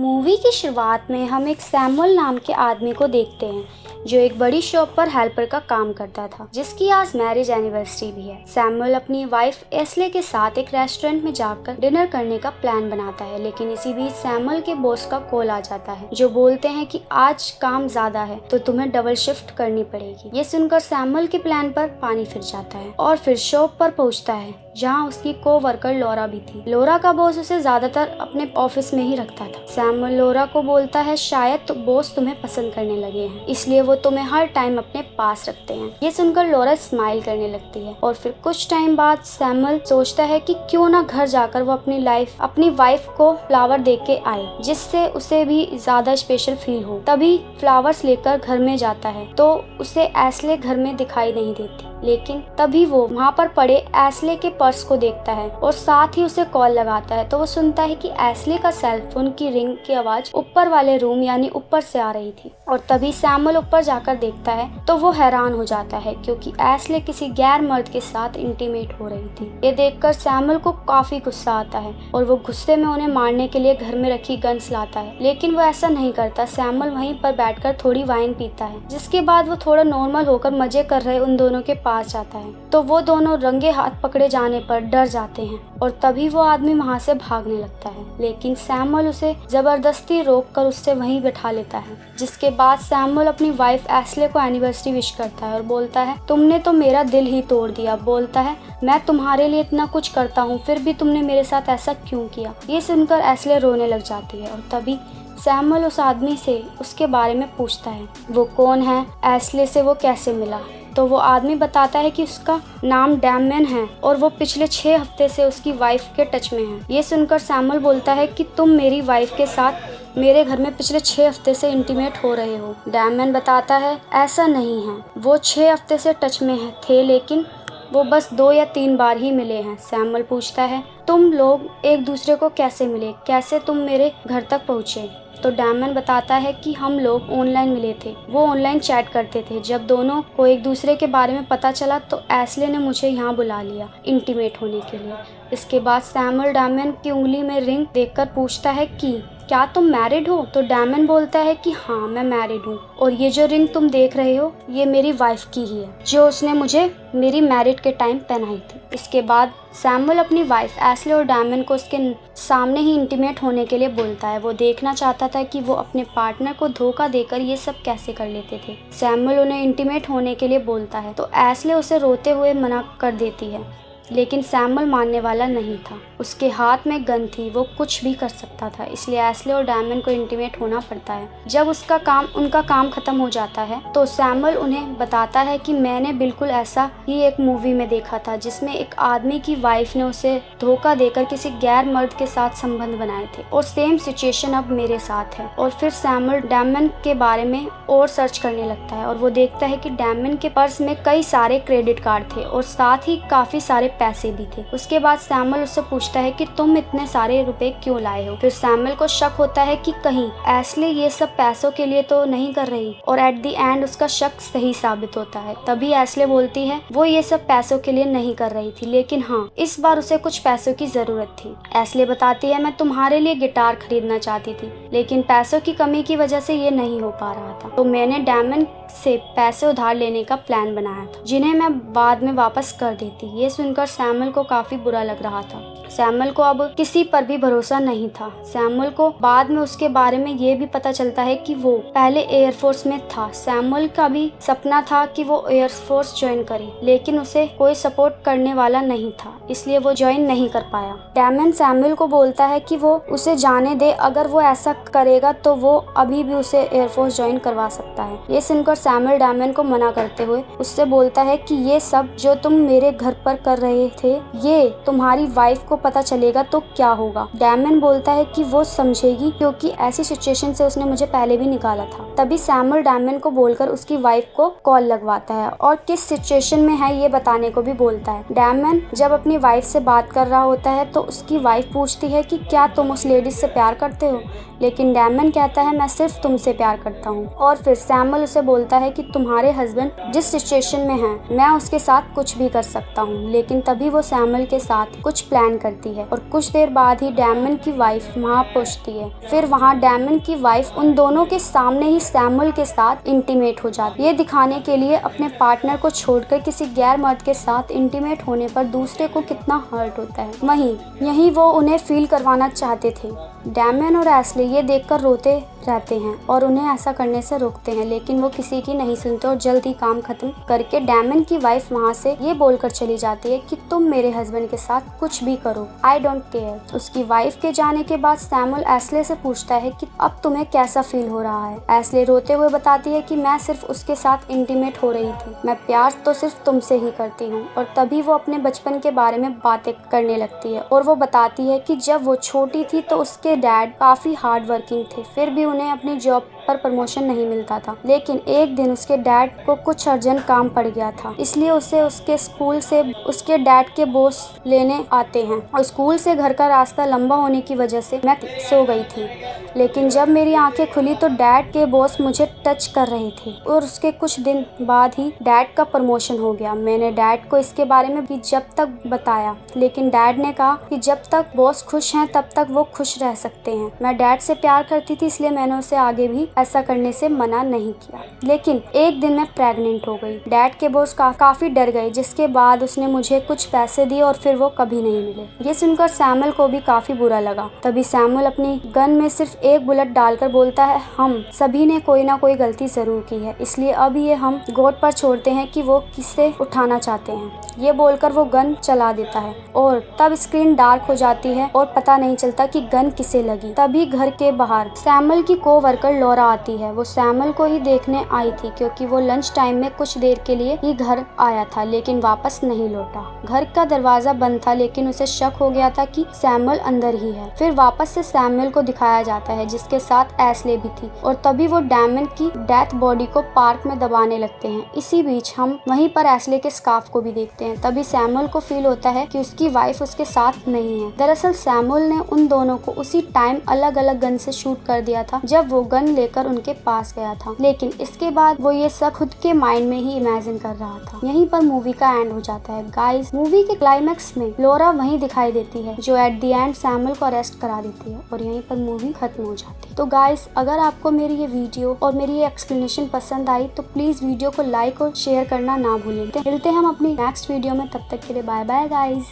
Movie की शुरुआत में हम एक सैमुअल नाम के आदमी को देखते हैं जो एक बड़ी शॉप पर हेल्पर का काम करता था, जिसकी आज मैरिज एनिवर्सरी भी है। सैमुअल अपनी वाइफ एस्ले के साथ एक रेस्टोरेंट में जाकर डिनर करने का प्लान बनाता है, लेकिन इसी बीच सैमुअल के बॉस का कॉल आ जाता है जो बोलते हैं कि आज काम ज्यादा है तो तुम्हें डबल शिफ्ट करनी पड़ेगी। ये सुनकर सैमुअल के प्लान पर पानी फिर जाता है और फिर शॉप पर पहुंचता है जहां उसकी को-वर्कर लोरा भी थी। लोरा का बॉस उसे ज्यादातर अपने ऑफिस में ही रखता था। सैमुअल लोरा को बोलता है शायद तो बॉस तुम्हें पसंद करने लगे हैं, इसलिए वो तुम्हें हर टाइम अपने पास रखते हैं। ये सुनकर लोरा स्माइल करने लगती है और फिर कुछ टाइम बाद सैमुअल सोचता है कि क्यों ना घर जाकर वो अपनी वाइफ को फ्लावर दे के आए, जिससे उसे भी ज्यादा स्पेशल फील हो। तभी फ्लावर्स लेकर घर में जाता है तो उसे एस्ले घर में दिखाई नहीं देती, लेकिन तभी वो वहाँ पर पड़े एस्ले के पर्स को देखता है और साथ ही उसे कॉल लगाता है तो वो सुनता है कि एस्ले का सेलफोन की रिंग की आवाज ऊपर वाले रूम यानी ऊपर से आ रही थी। और तभी सैमुअल ऊपर जाकर देखता है तो वो हैरान हो जाता है क्योंकि एस्ले किसी गैर मर्द के साथ इंटीमेट हो रही थी। ये देखकर सैमुअल को काफी गुस्सा आता है और वो गुस्से में उन्हें मारने के लिए घर में रखी गन्स लाता है, लेकिन वो ऐसा नहीं करता। सैमुअल वहीं पर बैठकर थोड़ी वाइन पीता है, जिसके बाद वो थोड़ा नॉर्मल होकर मजे कर रहे उन दोनों के पास जाता है तो वो दोनों रंगे हाथ पकड़े जाने पर डर जाते हैं और तभी वो आदमी वहाँ से भागने लगता है, लेकिन सैमुअल उसे जबरदस्ती रोककर उससे वहीं बैठा लेता है। जिसके बाद सैमुअल अपनी वाइफ एस्ले को एनिवर्सरी विश करता है और बोलता है तुमने तो मेरा दिल ही तोड़ दिया। बोलता है मैं तुम्हारे लिए इतना कुछ करता हूँ फिर भी तुमने मेरे साथ ऐसा क्यों किया। ये सुनकर एस्ले रोने लग जाती है और तभी सैमुअल उस आदमी से उसके बारे में पूछता है वो कौन है, एस्ले से वो कैसे मिला। तो वो आदमी बताता है कि उसका नाम डैमियन है और वो पिछले 6 हफ्ते से उसकी वाइफ के टच में है। ये सुनकर सैमुअल बोलता है कि तुम मेरी वाइफ के साथ मेरे घर में पिछले 6 हफ्ते से इंटीमेट हो रहे हो। डैमियन बताता है ऐसा नहीं है, वो 6 हफ्ते से टच में थे लेकिन वो बस 2 या 3 बार ही मिले हैं। सैमुअल पूछता है तुम लोग एक दूसरे को कैसे मिले, कैसे तुम मेरे घर तक पहुँचे। तो डैमियन बताता है कि हम लोग ऑनलाइन मिले थे, वो ऑनलाइन चैट करते थे। जब दोनों को एक दूसरे के बारे में पता चला तो एस्ले ने मुझे यहाँ बुला लिया इंटीमेट होने के लिए। इसके बाद सैमुअल डैमियन की उंगली में रिंग देखकर पूछता है कि क्या तुम मैरिड हो। तो डैमियन बोलता है कि हाँ मैं मैरिड हूँ और ये जो रिंग तुम देख रहे हो ये मेरी वाइफ की ही है जो उसने मुझे मेरी मैरिड के टाइम पहनाई थी। इसके बाद सैमुअल अपनी वाइफ एस्ले और डैमियन को उसके सामने ही इंटीमेट होने के लिए बोलता है। वो देखना चाहता था कि वो अपने पार्टनर को धोखा देकर ये सब कैसे कर लेते थे। सैमुअल उन्हें इंटीमेट होने के लिए बोलता है तो एस्ले उसे रोते हुए मना कर देती है, लेकिन सैमुअल मानने वाला नहीं था। उसके हाथ में गन थी, वो कुछ भी कर सकता था, इसलिए एस्ले और डैमियन को इंटीमेट होना पड़ता है। जब उनका काम खत्म हो जाता है तो सैमुअल उन्हें बताता है कि मैंने बिल्कुल ऐसा ही एक मूवी में देखा था जिसमें एक आदमी की वाइफ ने उसे धोखा देकर किसी गैर मर्द के साथ संबंध बनाए थे और सेम सिचुएशन अब मेरे साथ है। और फिर सैमुअल डैमियन के बारे में और सर्च करने लगता है और वो देखता है कि डैमियन के पर्स में कई सारे क्रेडिट कार्ड थे और साथ ही काफी सारे पैसे भी थे। उसके बाद सैमुअल उससे पूछता है कि तुम इतने सारे रुपए क्यों लाए हो। फिर सैमुअल को शक होता है कि कहीं एस्ले ये सब पैसों के लिए तो नहीं कर रही और एट द एंड उसका शक सही साबित होता है। तभी एस्ले बोलती है वो ये सब पैसों के लिए नहीं कर रही थी, लेकिन हाँ इस बार उसे कुछ पैसों की जरूरत थी। एस्ले बताती है मैं तुम्हारे लिए गिटार खरीदना चाहती थी, लेकिन पैसों की कमी की वजह से ये नहीं हो पा रहा था, तो मैंने डैमियन से पैसे उधार लेने का प्लान बनाया था जिन्हें मैं बाद में वापस कर देती। ये सुनकर सैमुअल को काफी बुरा लग रहा था। सैमुअल को अब किसी पर भी भरोसा नहीं था। सैमुअल को बाद में उसके बारे में ये भी पता चलता है कि वो पहले एयरफोर्स में था। सैमुअल का भी सपना था कि वो एयरफोर्स ज्वाइन करे, लेकिन उसे कोई सपोर्ट करने वाला नहीं था, इसलिए वो ज्वाइन नहीं कर पाया। डैमियन सैमुअल को बोलता है कि वो उसे जाने दे, अगर वो ऐसा करेगा तो वो अभी भी उसे एयरफोर्स ज्वाइन करवा सकता है। ये सुनकर सैमुअल डैमियन को मना करते हुए उससे बोलता है कि ये सब जो तुम मेरे घर पर कर रहे थे ये तुम्हारी वाइफ को पता चलेगा तो क्या होगा। डैमियन बोलता है कि वो समझेगी क्योंकि ऐसी सिचुएशन से उसने मुझे पहले भी निकाला था। तभी सैमुअल डैमियन को बोलकर उसकी वाइफ को कॉल लगवाता है और किस सिचुएशन में है ये बताने को भी बोलता है। डैमियन जब अपनी वाइफ से बात कर रहा होता है तो उसकी वाइफ पूछती है कि क्या तुम उस लेडीज से प्यार करते हो, लेकिन डैमन कहता है मैं सिर्फ तुमसे प्यार करता हूँ। और फिर सैमुअल उसे बोलता है कि तुम्हारे हस्बैंड जिस सिचुएशन में हैं मैं उसके साथ कुछ भी कर सकता हूँ। लेकिन तभी वो सैमुअल के साथ कुछ प्लान करती है और कुछ देर बाद ही डैमन की वाइफ वहाँ पहुँचती है। फिर वहाँ डैमन की वाइफ उन दोनों के सामने ही सैमुअल के साथ इंटीमेट हो जाती है। ये दिखाने के लिए अपने पार्टनर को छोड़कर किसी गैर मर्द के साथ इंटीमेट होने पर दूसरे को कितना हर्ट होता है, वहीं यही वो उन्हें फील करवाना चाहते थे। डैमन और एस्ले ये देखकर रोते रहते हैं और उन्हें ऐसा करने से रोकते हैं, लेकिन वो किसी की नहीं सुनते और जल्दी काम खत्म करके डैमन की वाइफ वहाँ से ये बोलकर चली जाती है कि तुम मेरे हस्बैंड के साथ कुछ भी करो, आई डोंट केयर। उसकी वाइफ के जाने के बाद सैमुअल एस्ले से पूछता है कि अब तुम्हें कैसा फील हो रहा है। एस्ले रोते हुए बताती है कि मैं सिर्फ उसके साथ इंटीमेट हो रही थी, मैं प्यार तो सिर्फ तुमसे ही करती हूँ। और तभी वो अपने बचपन के बारे में बातें करने लगती है और वो बताती है कि जब वो छोटी थी तो उसके डैड काफी हार्ड वर्किंग थे, फिर भी उन्हें अपनी जॉब पर प्रमोशन नहीं मिलता था। लेकिन एक दिन उसके डैड को कुछ अर्जेंट काम पड़ गया था, इसलिए उसे उसके स्कूल से उसके डैड के बॉस लेने आते हैं और स्कूल से घर का रास्ता लंबा होने की वजह से मैं सो गई थी। लेकिन जब मेरी आंखें खुली तो डैड के बॉस मुझे टच कर रहे थे और उसके कुछ दिन बाद ही डैड का प्रमोशन हो गया। मैंने डैड को इसके बारे में भी जब तक बताया, लेकिन डैड ने कहा कि जब तक बॉस खुश हैं तब तक वो खुश रह सकते हैं। मैं डैड से प्यार करती थी, इसलिए मैंने उसे आगे भी ऐसा करने से मना नहीं किया। लेकिन एक दिन मैं प्रेग्नेंट हो गई। डैड के बॉस काफी डर गए, जिसके बाद उसने मुझे कुछ पैसे दिए और फिर वो कभी नहीं मिले। ये सुनकर सैमुअल को भी काफी बुरा लगा। तभी सैमुअल अपनी गन में सिर्फ एक बुलेट डालकर बोलता है हम सभी ने कोई ना कोई गलती जरूर की है, इसलिए अब ये हम गॉड पर छोड़ते हैं कि वो किसे उठाना चाहते हैं। ये बोलकर वो गन चला देता है और तब स्क्रीन डार्क हो जाती है और पता नहीं चलता कि गन किसे लगी। तभी घर के बाहर सैमुअल की कोवर्कर लॉरा आती है। वो सैमुअल को ही देखने आई थी क्योंकि वो लंच टाइम में कुछ देर के लिए ही घर आया था, लेकिन वापस नहीं लौटा। घर का दरवाजा बंद था, लेकिन उसे शक हो गया था कि सैमुअल अंदर ही है। फिर वापस से सैमुअल को दिखाया जाता है जिसके साथ एस्ले भी थी और तभी वो डैमन की डेथ बॉडी को पार्क में दबाने लगते हैं। इसी बीच हम वहीं पर एस्ले के स्कार्फ को भी देखते हैं। तभी सैमुअल को फील होता है कि उसकी वाइफ उसके साथ नहीं है। दरअसल सैमुअल ने उन दोनों को उसी टाइम अलग अलग गन से शूट कर दिया था जब वो गन लेकर उनके पास गया था, लेकिन इसके बाद वो ये सब खुद के माइंड में ही इमेजिन कर रहा था। यहीं पर मूवी का एंड हो जाता है। गाइस, मूवी के क्लाइमैक्स में लॉरा वहीं दिखाई देती है जो एट द एंड सैमुअल को अरेस्ट करा देती है और यहीं पर मूवी खत्म हो जाती है। तो गाइस, अगर आपको मेरी ये वीडियो और मेरी ये एक्सप्लेनेशन पसंद आई तो प्लीज वीडियो को लाइक और शेयर करना ना भूलें। मिलते हैं हम अपनी नेक्स्ट वीडियो में, तब तक के लिए बाय बाय गाइस।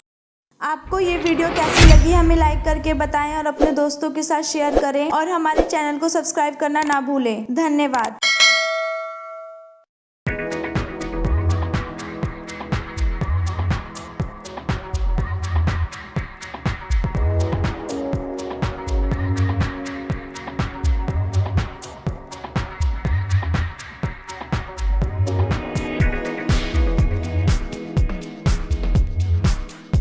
आपको ये वीडियो कैसी लगी हमें लाइक करके बताएं और अपने दोस्तों के साथ शेयर करें और हमारे चैनल को सब्सक्राइब करना ना भूलें। धन्यवाद।